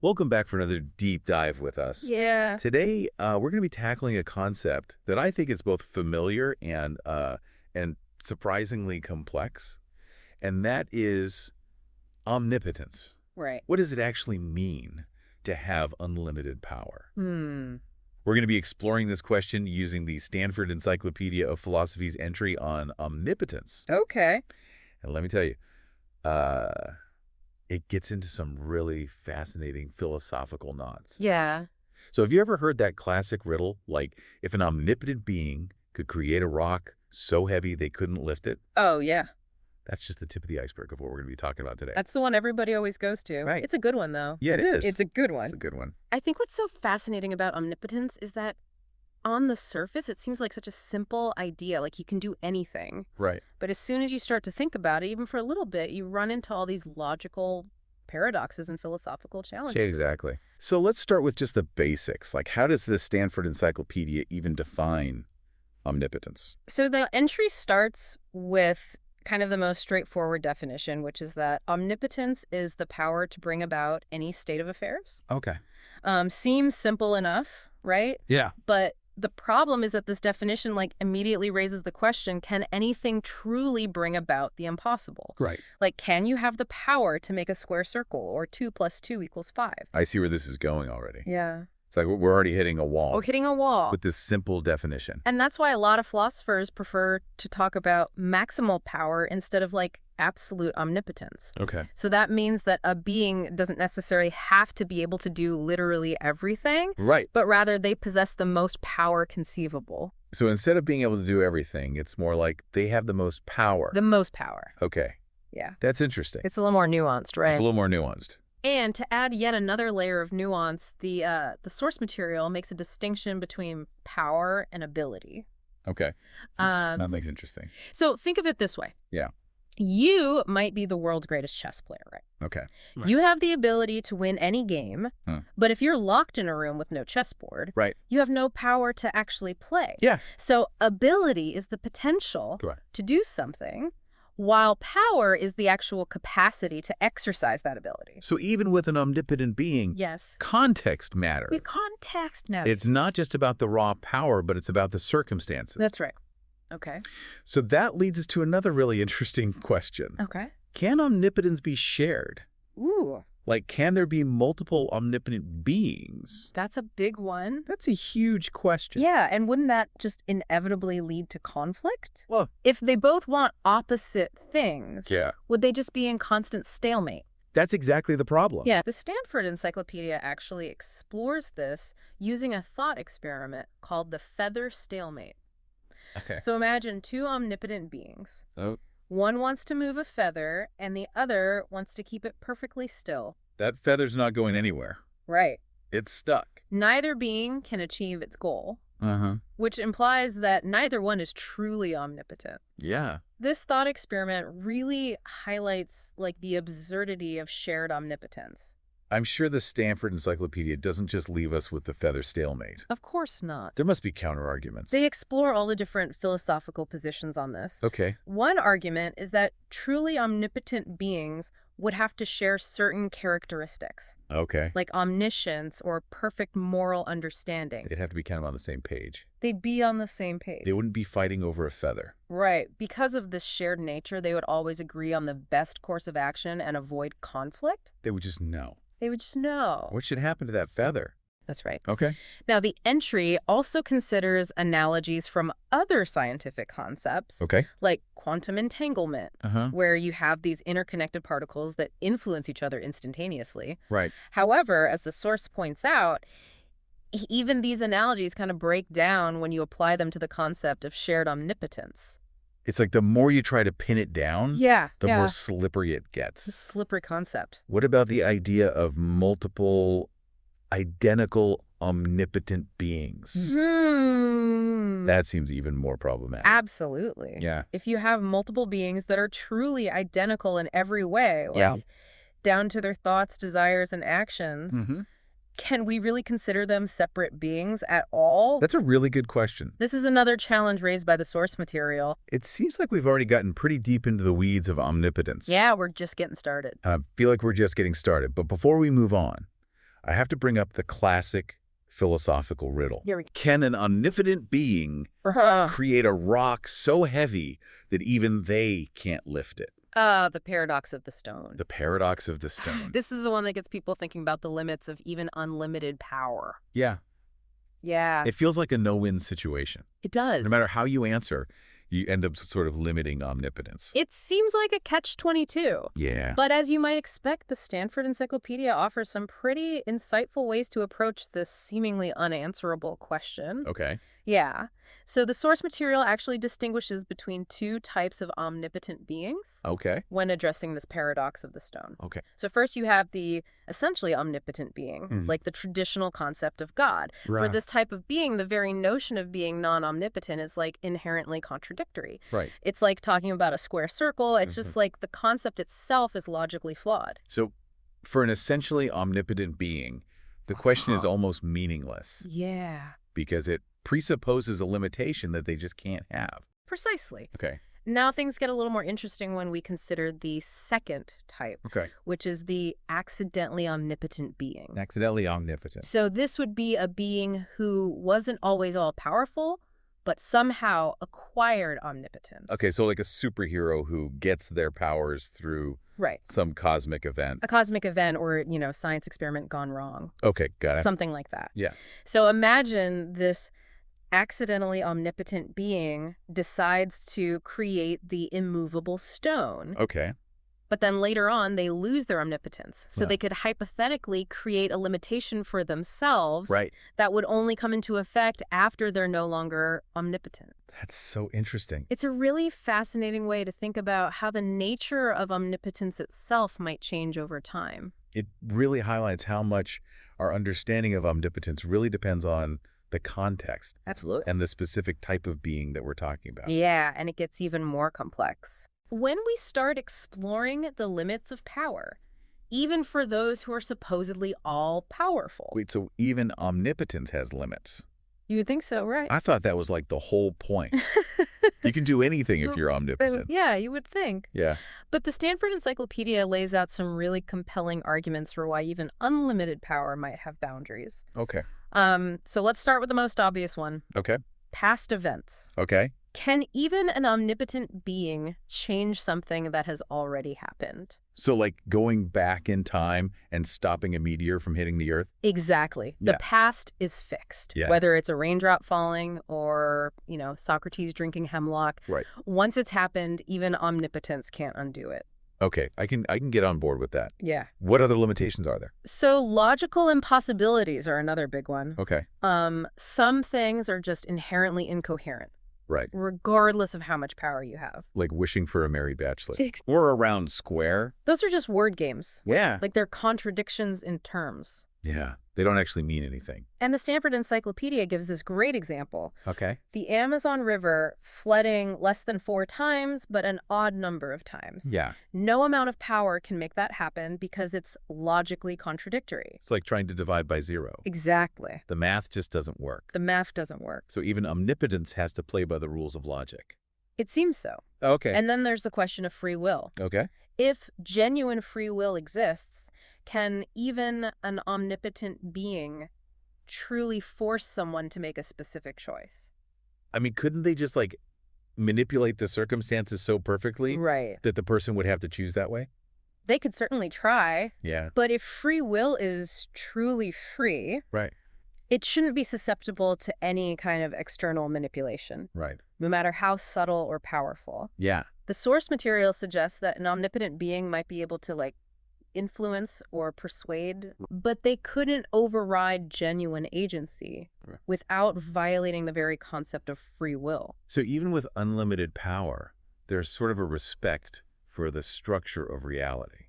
Welcome back for another deep dive with us. Yeah. Today, we're going to be tackling a concept that I think is both familiar and surprisingly complex, and that is omnipotence. Right. What does it actually mean to have unlimited power? Hmm. We're going to be exploring this question using the Stanford Encyclopedia of Philosophy's entry on omnipotence. Okay. And let me tell you, uh, it gets into some really fascinating philosophical knots. Yeah. So have you ever heard that classic riddle, like if an omnipotent being could create a rock so heavy they couldn't lift it? Oh, yeah. That's just the tip of the iceberg of what we're going to be talking about today. That's the one everybody always goes to. Right. It's a good one, though. Yeah, it is. It's a good one. It's a good one. I think what's so fascinating about omnipotence is that on the surface, it seems like such a simple idea, like you can do anything. Right. But as soon as you start to think about it, even for a little bit, you run into all these logical paradoxes and philosophical challenges. Exactly. So let's start with just the basics. Like, how does the Stanford Encyclopedia even define omnipotence? So the entry starts with kind of the most straightforward definition, which is that omnipotence is the power to bring about any state of affairs. Okay. Seems simple enough, right? Yeah. But the problem is that this definition immediately raises the question, can anything truly bring about the impossible? Right. Like, can you have the power to make a square circle or 2 + 2 = 5? I see where this is going already. Yeah. It's like we're already hitting a wall Oh, hitting a wall. with this simple definition. And that's why a lot of philosophers prefer to talk about maximal power instead of absolute omnipotence. Okay. So that means that a being doesn't necessarily have to be able to do literally everything, Right. but rather they possess the most power conceivable. So instead of being able to do everything, it's more like they have the most power. The most power. Okay. Yeah. That's interesting. It's a little more nuanced, right? It's a little more nuanced. And to add yet another layer of nuance, the source material makes a distinction between power and ability. Okay. That makes interesting. So think of it this way. Yeah. You might be the world's greatest chess player, right? Okay. Right. You have the ability to win any game, but if you're locked in a room with no chessboard, Right. you have no power to actually play. Yeah. So ability is the potential Correct. to do something, while power is the actual capacity to exercise that ability. So even with an omnipotent being, Yes. context matters. Your context matters. It's not just about the raw power, but it's about the circumstances. That's right. Okay. So that leads us to another really interesting question. Okay. Can omnipotence be shared? Ooh, Like, can there be multiple omnipotent beings? that's a big one. That's a huge question. Yeah, and wouldn't that just inevitably lead to conflict? Well, If they both want opposite things, yeah. would they just be in constant stalemate? That's exactly the problem. Yeah, the Stanford Encyclopedia actually explores this using a thought experiment called the feather stalemate. Okay. So imagine two omnipotent beings. Oh, One wants to move a feather, and the other wants to keep it perfectly still. that feather's not going anywhere. Right. It's stuck. Neither being can achieve its goal, Uh-huh. which implies that neither one is truly omnipotent. Yeah. This thought experiment really highlights the absurdity of shared omnipotence. I'm sure the Stanford Encyclopedia doesn't just leave us with the feather stalemate. Of course not. There must be counter-arguments. They explore all the different philosophical positions on this. Okay. One argument is that truly omnipotent beings would have to share certain characteristics, Okay. like omniscience or perfect moral understanding. They'd have to be kind of on the same page. They'd be on the same page. They wouldn't be fighting over a feather. Right. Because of this shared nature, they would always agree on the best course of action and avoid conflict. They would just know. They would just know. What should happen to that feather? That's right. Okay. Now, the entry also considers analogies from other scientific concepts, Okay. like quantum entanglement, Uh-huh. where you have these interconnected particles that influence each other instantaneously. Right. However, as the source points out, even these analogies kind of break down when you apply them to the concept of shared omnipotence. It's like the more you try to pin it down, Yeah, the more slippery it It's a gets. slippery concept. What about the idea of multiple identical omnipotent beings? That seems even more problematic. Absolutely. Yeah. If you have multiple beings that are truly identical in every way, down to their thoughts, desires, and actions, Mm-hmm. can we really consider them separate beings at all? That's a really good question. This is another challenge raised by the source material. It seems like we've already gotten pretty deep into the weeds of omnipotence. Yeah, we're just getting started. And I feel like we're just getting started. But before we move on, I have to bring up the classic philosophical riddle. Here we Can an omnipotent being go. create a rock so heavy that even they can't lift it? The paradox of the stone. The paradox of the stone. This is the one that gets people thinking about the limits of even unlimited power. Yeah. Yeah, It feels like a no-win situation. it does. No matter how you answer, you end up sort of limiting omnipotence. It seems like a catch-22. Yeah. But as you might expect, the Stanford Encyclopedia offers some pretty insightful ways to approach this seemingly unanswerable question. Okay. Yeah. So the source material actually distinguishes between two types of omnipotent beings Okay. when addressing this paradox of the stone. Okay. So first you have the essentially omnipotent being, like the traditional concept of God. For this type of being, the very notion of being non-omnipotent is like inherently contradictory. Right. It's like talking about a square circle. It's just like the concept itself is logically flawed. So for an essentially omnipotent being, the question is almost meaningless Yeah, because it presupposes a limitation that they just can't have. precisely. Okay. Now things get a little more interesting when we consider the second type, Okay. which is the accidentally omnipotent being. Accidentally omnipotent. So this would be a being who wasn't always all-powerful, but somehow acquired omnipotence. Okay, so like a superhero who gets their powers through Right. some cosmic event. A cosmic event or, science experiment gone wrong. Okay, got it. Something like that. Yeah. So imagine this accidentally omnipotent being decides to create the immovable stone. Okay. But then later on, they lose their omnipotence. So Yeah. they could hypothetically create a limitation for themselves Right. that would only come into effect after they're no longer omnipotent. That's so interesting. It's a really fascinating way to think about how the nature of omnipotence itself might change over time. It really highlights how much our understanding of omnipotence really depends on the context Absolutely. and the specific type of being that we're talking about. Yeah, and it gets even more complex. When we start exploring the limits of power, even for those who are supposedly all-powerful. Wait, so even omnipotence has limits? You would think so, right? I thought that was like the whole point. You can do anything if you're omnipotent. Yeah, you would think. Yeah. But the Stanford Encyclopedia lays out some really compelling arguments for why even unlimited power might have boundaries. Okay. So let's start with the most obvious one. Okay. Past events. Okay. Can even an omnipotent being change something that has already happened? So like going back in time and stopping a meteor from hitting the Earth? Exactly. Yeah. The past is fixed. Yeah. Whether it's a raindrop falling or, Socrates drinking hemlock. Right. Once it's happened, even omnipotence can't undo it. Okay, I can get on board with that. Yeah. What other limitations are there? So logical impossibilities are another big one. Okay. Some things are just inherently incoherent, Right. regardless of how much power you have. Like wishing for a married bachelor. Ex- Or a round square. Those are just word games. Yeah. Like they're contradictions in terms. Yeah. They don't actually mean anything. And the Stanford Encyclopedia gives this great example. Okay. The Amazon River flooding less than 4 times, but an odd number of times. Yeah. No amount of power can make that happen because it's logically contradictory. It's like trying to divide by 0. Exactly. The math just doesn't work. The math doesn't work. So even omnipotence has to play by the rules of logic. It seems so. Okay. And then there's the question of free will. Okay. If genuine free will exists, can even an omnipotent being truly force someone to make a specific choice? I mean, couldn't they just like manipulate the circumstances so perfectly Right. that the person would have to choose that way? They could certainly try, Yeah. but if free will is truly free, Right. it shouldn't be susceptible to any kind of external manipulation, Right. no matter how subtle or powerful. Yeah. The source material suggests that an omnipotent being might be able to, influence or persuade, but they couldn't override genuine agency Right. without violating the very concept of free will. So even with unlimited power, there's sort of a respect for the structure of reality.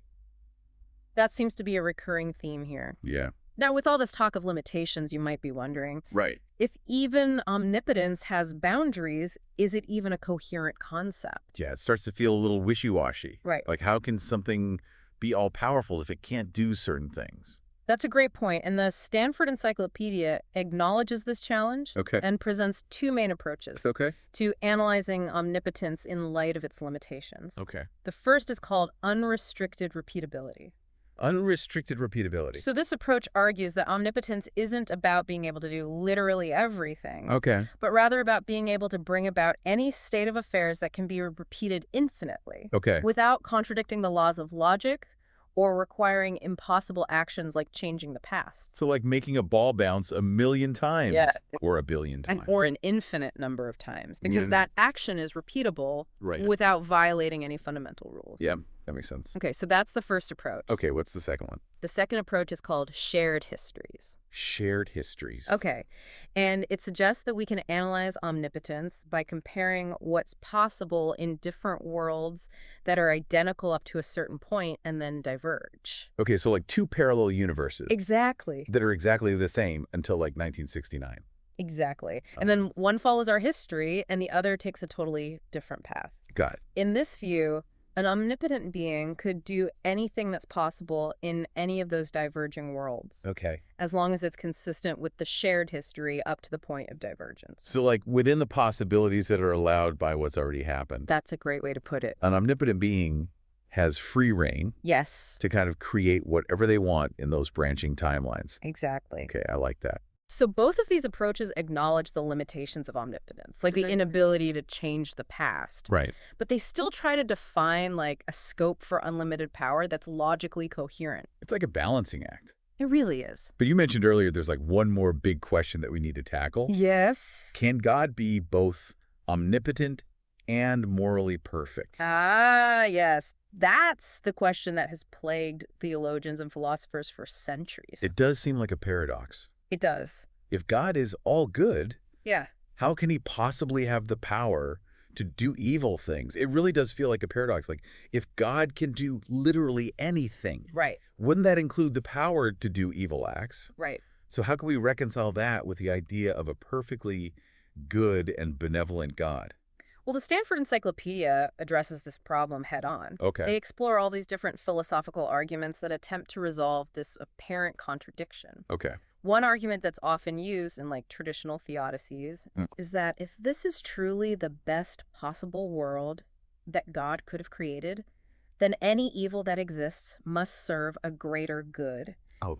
That seems to be a recurring theme here. Yeah. Now, with all this talk of limitations, you might be wondering, Right. if even omnipotence has boundaries, is it even a coherent concept? Yeah, it starts to feel a little wishy-washy. Right. Like how can something be all-powerful if it can't do certain things? That's a great point, and the Stanford Encyclopedia acknowledges this challenge Okay. and presents 2 main approaches Okay. to analyzing omnipotence in light of its limitations. Okay. The first is called unrestricted repeatability. Unrestricted repeatability. So this approach argues that omnipotence isn't about being able to do literally everything, Okay. but rather about being able to bring about any state of affairs that can be repeated infinitely, Okay. without contradicting the laws of logic or requiring impossible actions like changing the past. So like making a ball bounce a million times. Yeah. Or a billion times. Or an infinite number of times, because that action is repeatable without violating any fundamental rules. Yeah, that makes sense. Okay, so that's the first approach. Okay, what's the second one? The second approach is called shared histories. Shared histories. Okay, and it suggests that we can analyze omnipotence by comparing what's possible in different worlds that are identical up to a certain point and then diverge. Okay, so like two parallel universes. Exactly. That are exactly the same until like 1969. Exactly. And then one follows our history and the other takes a totally different path. Got it. In this view, an omnipotent being could do anything that's possible in any of those diverging worlds. Okay. As long as it's consistent with the shared history up to the point of divergence. So like within the possibilities that are allowed by what's already happened. That's a great way to put it. An omnipotent being has free reign. Yes. To kind of create whatever they want in those branching timelines. Exactly. Okay, I like that. So both of these approaches acknowledge the limitations of omnipotence, like the inability to change the past. Right. But they still try to define like a scope for unlimited power that's logically coherent. It's like a balancing act. It really is. But you mentioned earlier there's like one more big question that we need to tackle. Yes. Can God be both omnipotent and morally perfect? Ah, yes. That's the question that has plagued theologians and philosophers for centuries. It does seem like a paradox. It does. If God is all good, yeah, how can he possibly have the power to do evil things? It really does feel like a paradox. Like, if God can do literally anything, right, wouldn't that include the power to do evil acts? Right. So how can we reconcile that with the idea of a perfectly good and benevolent God? Well, the Stanford Encyclopedia addresses this problem head on. Okay. They explore all these different philosophical arguments that attempt to resolve this apparent contradiction. Okay. One argument that's often used in like traditional theodicies is that if this is truly the best possible world that God could have created, then any evil that exists must serve a greater good,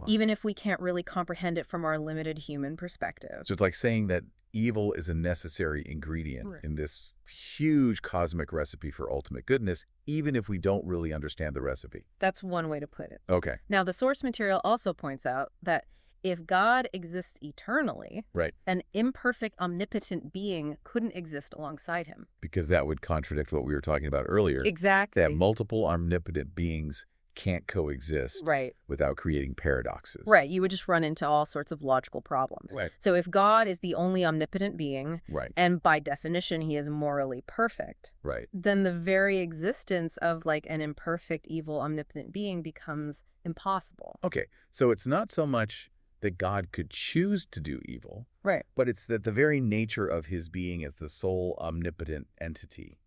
even if we can't really comprehend it from our limited human perspective. So it's like saying that evil is a necessary ingredient in this huge cosmic recipe for ultimate goodness, even if we don't really understand the recipe. That's one way to put it. Okay. Now, the source material also points out that if God exists eternally, an imperfect omnipotent being couldn't exist alongside him. Because that would contradict what we were talking about earlier. Exactly. That multiple omnipotent beings can't coexist without creating paradoxes. Right. You would just run into all sorts of logical problems. Right. So if God is the only omnipotent being, and by definition he is morally perfect, then the very existence of like an imperfect, evil, omnipotent being becomes impossible. Okay. So it's not so much that God could choose to do evil, but it's that the very nature of his being as the sole omnipotent entity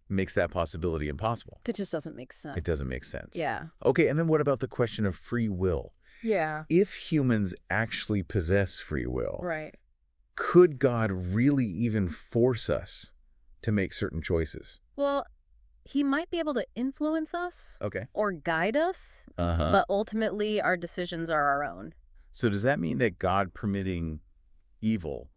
makes that possibility impossible. That just doesn't make sense. It doesn't make sense. Yeah. Okay, and then what about the question of free will? Yeah. If humans actually possess free will, could God really even force us to make certain choices? Well, he might be able to influence us or guide us, but ultimately our decisions are our own. So does that mean that God permitting evil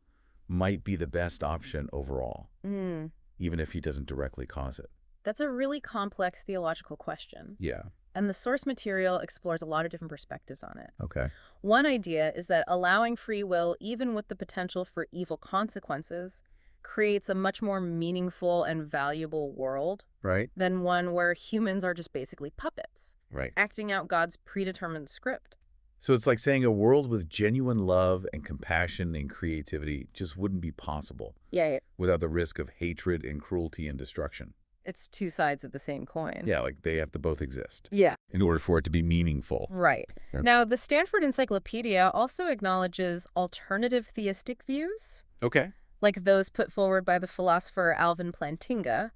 might be the best option overall, even if he doesn't directly cause it? That's a really complex theological question. Yeah. And the source material explores a lot of different perspectives on it. Okay. One idea is that allowing free will, even with the potential for evil consequences, creates a much more meaningful and valuable world than one where humans are just basically puppets, acting out God's predetermined script. So it's like saying a world with genuine love and compassion and creativity just wouldn't be possible without the risk of hatred and cruelty and destruction. It's two sides of the same coin. Yeah, like they have to both exist. Yeah. In order for it to be meaningful. Right. Now, the Stanford Encyclopedia also acknowledges alternative theistic views. Okay. Like those put forward by the philosopher Alvin Plantinga,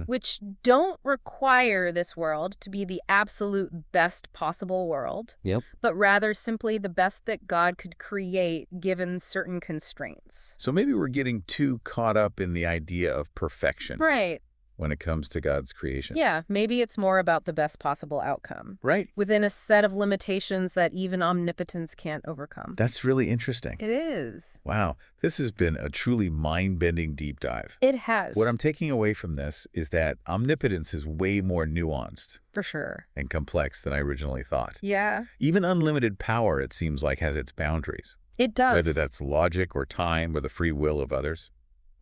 which don't require this world to be the absolute best possible world, but rather simply the best that God could create given certain constraints. So maybe we're getting too caught up in the idea of perfection. Right. when it comes to God's creation. Yeah, maybe it's more about the best possible outcome, Right. within a set of limitations that even omnipotence can't overcome. That's really interesting. It is. Wow, this has been a truly mind-bending deep dive. It What has, I'm taking away from this is that omnipotence is way more nuanced for sure. and complex than I originally thought. Yeah, Even unlimited power, it seems like, has its boundaries, it does. whether that's logic or time or the free will of others.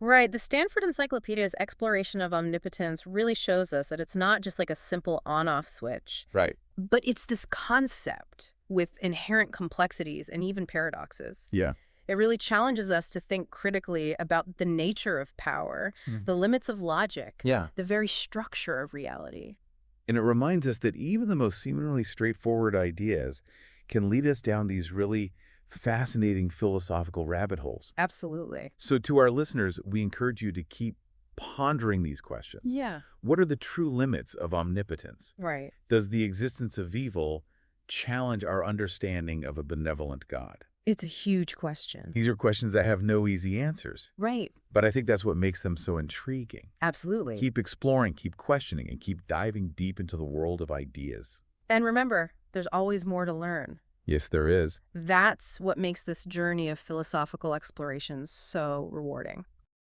Right. The Stanford Encyclopedia's exploration of omnipotence really shows us that it's not just like a simple on-off switch, Right. but it's this concept with inherent complexities and even paradoxes. Yeah. It really challenges us to think critically about the nature of power, the limits of logic, Yeah. the very structure of reality. And it reminds us that even the most seemingly straightforward ideas can lead us down these really fascinating philosophical rabbit holes. Absolutely. So to our listeners, we encourage you to keep pondering these questions. Yeah. What are the true limits of omnipotence? Right. Does the existence of evil challenge our understanding of a benevolent God? It's a huge question. These are questions that have no easy answers, Right. but I think that's what makes them so intriguing. Absolutely. Keep exploring, keep questioning, and keep diving deep into the world of ideas. And remember, there's always more to learn. Yes, there is. That's what makes this journey of philosophical exploration so rewarding.